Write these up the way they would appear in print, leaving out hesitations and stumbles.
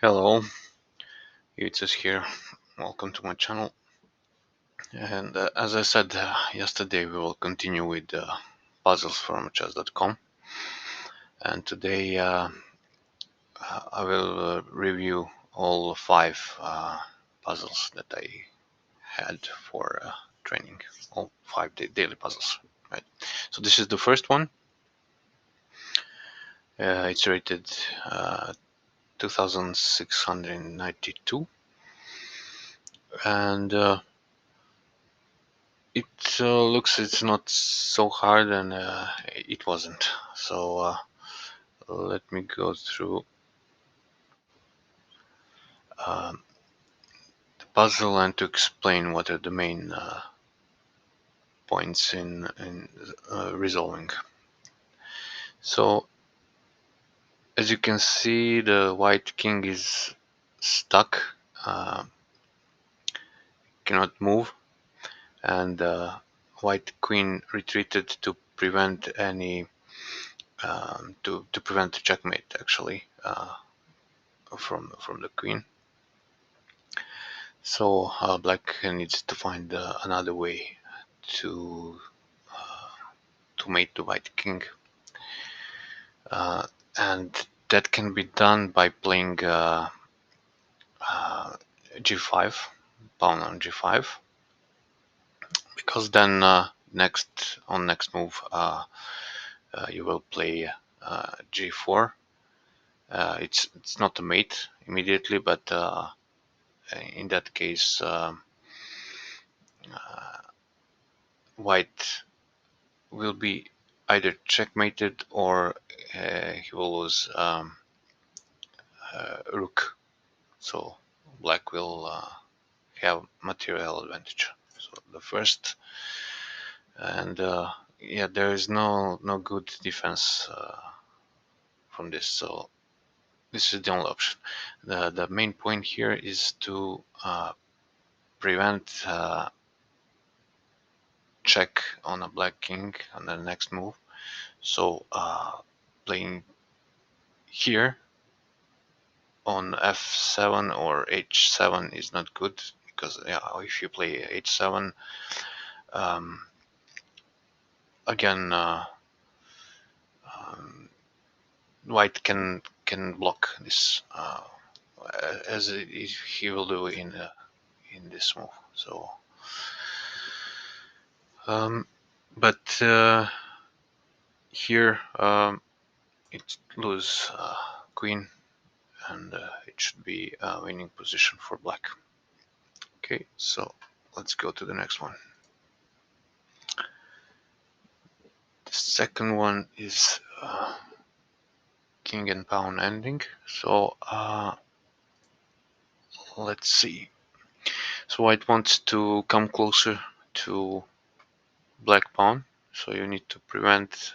Hello, it's here. Welcome to my channel. And as I said yesterday, we will continue with puzzles from chess.com. And today I will review all five puzzles that I had for training, all five daily puzzles. Right. So this is the first one. It's rated 2692, and it looks it's not so hard, and it wasn't. So let me go through um, the puzzle and to explain what are the main points in resolving. So as you can see, the white king is stuck, uh, cannot move, and white queen retreated to prevent any to prevent the checkmate actually from the queen. So black needs to find another way to mate the white king, uh, and that can be done by playing g5, pawn on g5, because then next move you will play g4. It's not a mate immediately, but in that case white will be either checkmated or he will lose rook. So black will have material advantage. So the first, and yeah, there is no good defense from this. So this is the only option. The main point here is to prevent check on a black king on the next move. So playing here on f7 or h7 is not good, because yeah, if you play h7 um, again white can block this as he will do in this move. So but here it lose queen, and it should be a winning position for black. Okay, so let's go to the next one. The second one is king and pawn ending. So let's see. So white wants to come closer to black pawn, so you need to prevent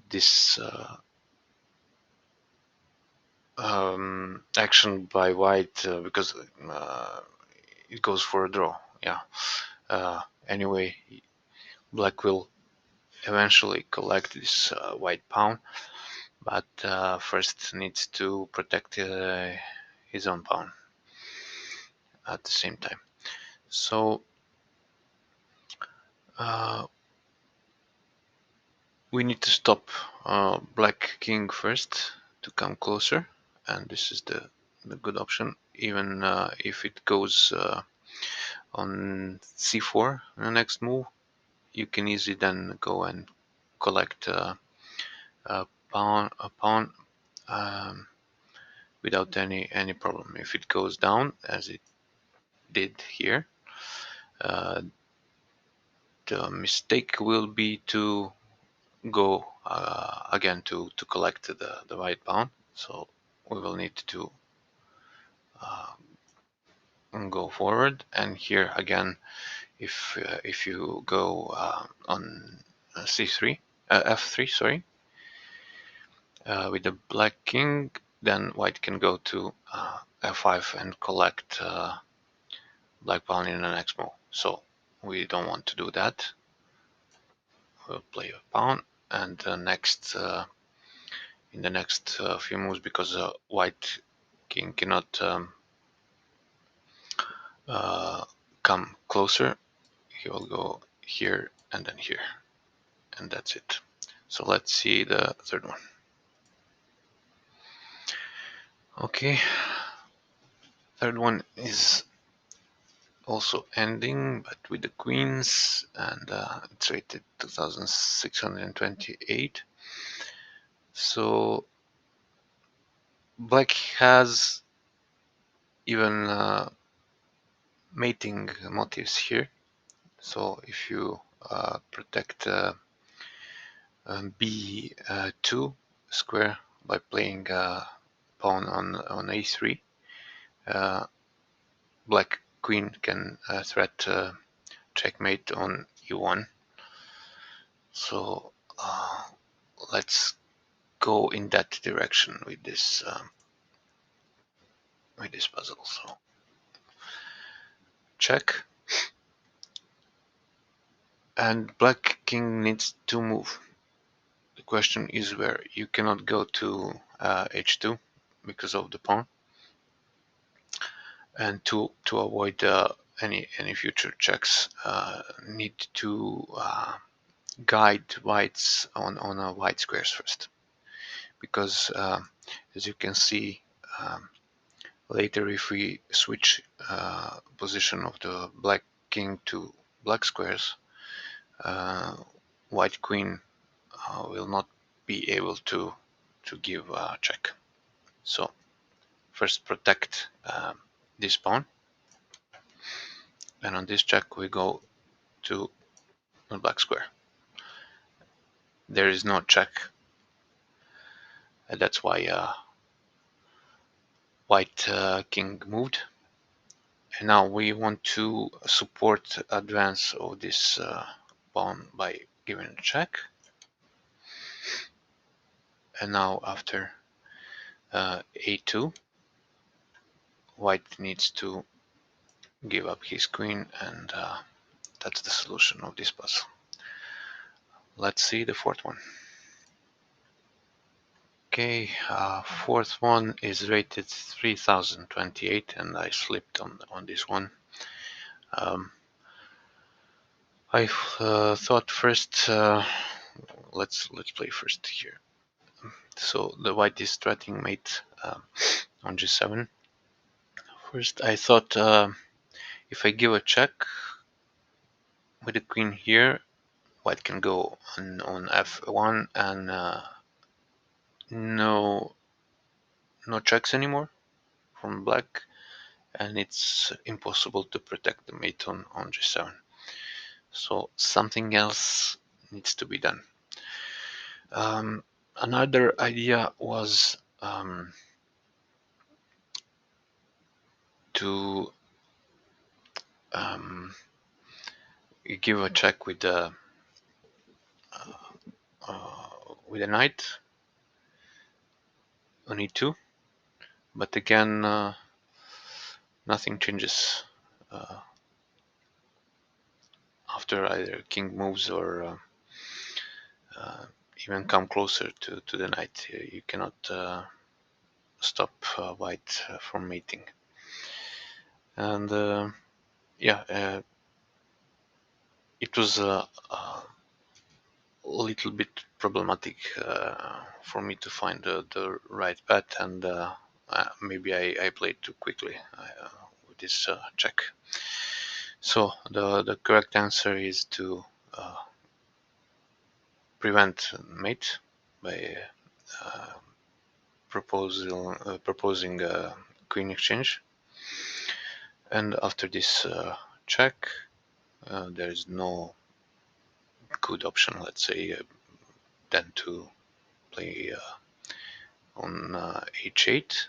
this action by white, because it goes for a draw. Yeah. Anyway, black will eventually collect this white pawn, but first needs to protect his own pawn at the same time. So we need to stop black king first to come closer, and this is the good option. Even if it goes on c4 the next move, you can easily then go and collect a pawn without any problem. If it goes down as it did here, uh, the mistake will be to go again to collect the white pawn. So we will need to go forward, and here again, if you go on c3 f3, sorry, with the black king, then white can go to f5 and collect black pawn in the next move. So we don't want to do that. We'll play a pawn, and the next in the next few moves, because white king cannot uh, come closer. He will go here and then here, and that's it. So let's see the third one. Okay, third one is also ending, but with the queens, and it's rated 2628. So black has even mating motifs here. So if you protect b2 square by playing pawn on a3, uh, black queen can threat checkmate on e1. So let's go in that direction with this puzzle. So check, and black king needs to move. The question is where. You cannot go to h2 because of the pawn, and to avoid any future checks, need to guide whites on a white squares first, because as you can see, later if we switch position of the black king to black squares, uh, white queen will not be able to give a check. So first protect this pawn, and on this check we go to the black square. There is no check, and that's why white king moved. And now we want to support advance of this pawn by giving a check. And now after a2, white needs to give up his queen, and that's the solution of this puzzle. Let's see the fourth one. Okay, fourth one is rated 3028, and I slipped on this one. I thought first, let's play first here. So the white is threatening mate on g7. First, I thought if I give a check with the queen here, white can go on f1, and no checks anymore from black, and it's impossible to protect the mate on g7. So something else needs to be done. Another idea was to give a check with the with a knight on e2, but again nothing changes after either king moves or even come closer to the knight. You cannot stop white from mating. And yeah, it was a little bit problematic for me to find the right path, and maybe I played too quickly with this check. So the correct answer is to prevent mate by proposing a queen exchange, and after this check, there is no good option, let's say, than to play on h8.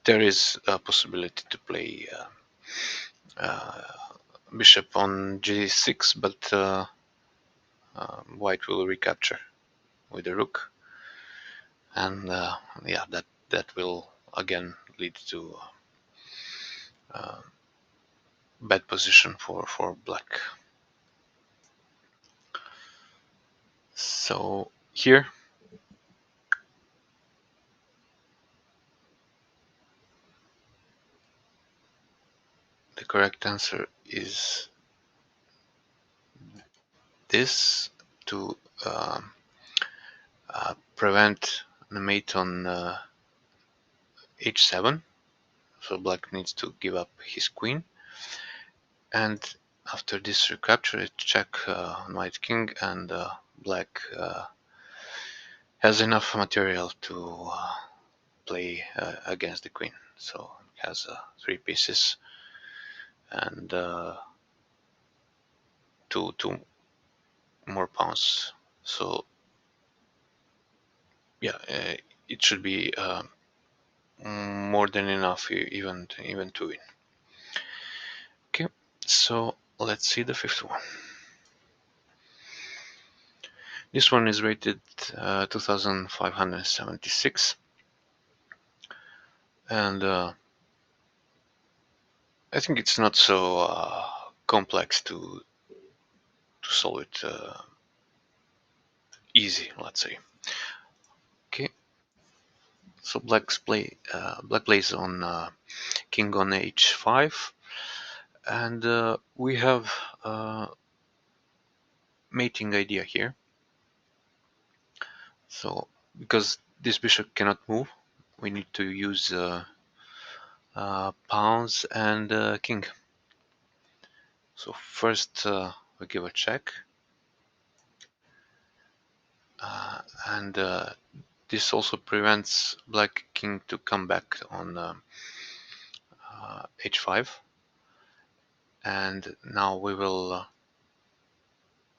There is a possibility to play bishop on g6, but white will recapture with the rook, and yeah, that will again lead to bad position for black. So here correct answer is this, to prevent the mate on h7. So black needs to give up his queen, and after this recapture it check white king, and black has enough material to play against the queen. So it has 3 pieces and two more pawns. So yeah, it should be more than enough even to win. Okay, so let's see the fifth one. This one is rated 2576, and I think it's not so complex to solve it easy, let's say. Okay, so black plays on king on h5, and we have mating idea here. So because this bishop cannot move, we need to use pawns and king. So first we give a check, and this also prevents black king to come back on h5. And now we will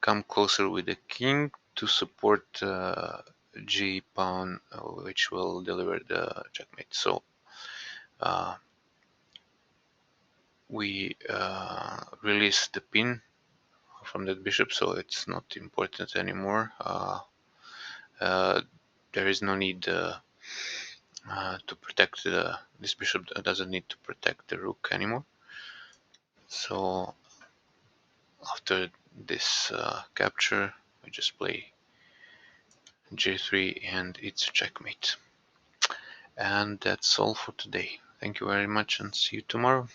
come closer with the king to support g pawn, which will deliver the checkmate. So we release the pin from that bishop, so it's not important anymore. There is no need to protect this bishop doesn't need to protect the rook anymore. So after this capture, we just play g3 and it's checkmate. And that's all for today. Thank you very much and see you tomorrow.